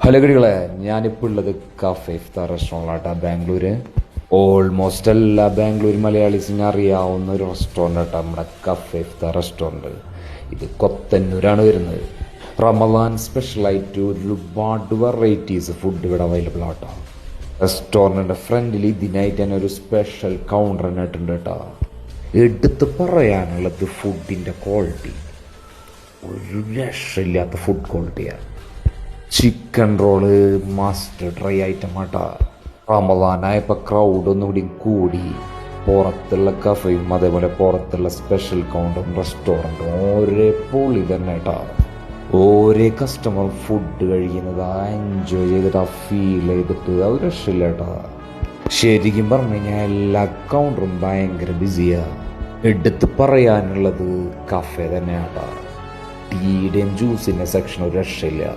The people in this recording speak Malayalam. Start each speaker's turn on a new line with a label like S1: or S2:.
S1: ഹലോ കുട്ടികളെ, ഞാനിപ്പോൾ ഉള്ളത് കഫേ ഇഫ്താർ റെസ്റ്റോറൻറ്റിലാട്ടാ ബാംഗ്ലൂര്. ഓൾമോസ്റ്റ് എല്ലാ ബാംഗ്ലൂർ മലയാളീസിന് അറിയാവുന്ന ഒരു റെസ്റ്റോറൻ്റ് ആട്ടാ നമ്മുടെ കഫേ ഇഫ്താർ റെസ്റ്റോറൻറ്റ്. ഇത് കൊത്തന്നൂരാണ് വരുന്നത്. റമദാൻ സ്പെഷ്യലായിട്ട് ഒരുപാട് വെറൈറ്റീസ് ഫുഡ് ഇവിടെ അവൈലബിൾ ആട്ടാ. റെസ്റ്റോറൻറ്റിൻ്റെ ഫ്രണ്ടിൽ ഇതിനായിട്ട് തന്നെ ഒരു സ്പെഷ്യൽ കൗണ്ടർ തന്നെ ഇട്ടുണ്ട് കേട്ടോ. എടുത്ത് പറയാനുള്ളത് ഫുഡിൻ്റെ ക്വാളിറ്റി ഒരു രക്ഷയില്ലാത്ത ഫുഡ് ക്വാളിറ്റിയാണ്. Chicken roll must try item ആട്ടാ. റമദാനായപ്പോൾ ക്രൗഡ് ഒന്നുകൂടി കൂടി. പുറത്തുള്ള കഫയും അതേപോലെ പുറത്തുള്ള സ്പെഷ്യൽ കൗണ്ടറും റെസ്റ്റോറൻറ്റും ഒരേ പൊളി തന്നെ കേട്ടാ. ഓരോ കസ്റ്റമർ ഫുഡ് കഴിക്കുന്നത് എൻജോയ് ചെയ്തിട്ട് ഫീൽ ചെയ്തിട്ട് അത് രക്ഷയില്ല കേട്ടാ. ശരിക്കും പറഞ്ഞു കഴിഞ്ഞാൽ എല്ലാ കൗണ്ടറും ഭയങ്കര ബിസിയാണ്. എടുത്ത് പറയാനുള്ളത് കഫേ തന്നെയാട്ടാ. ടീയുടെയും ജ്യൂസിൻ്റെ സെക്ഷൻ ഒരു രക്ഷയില്ല.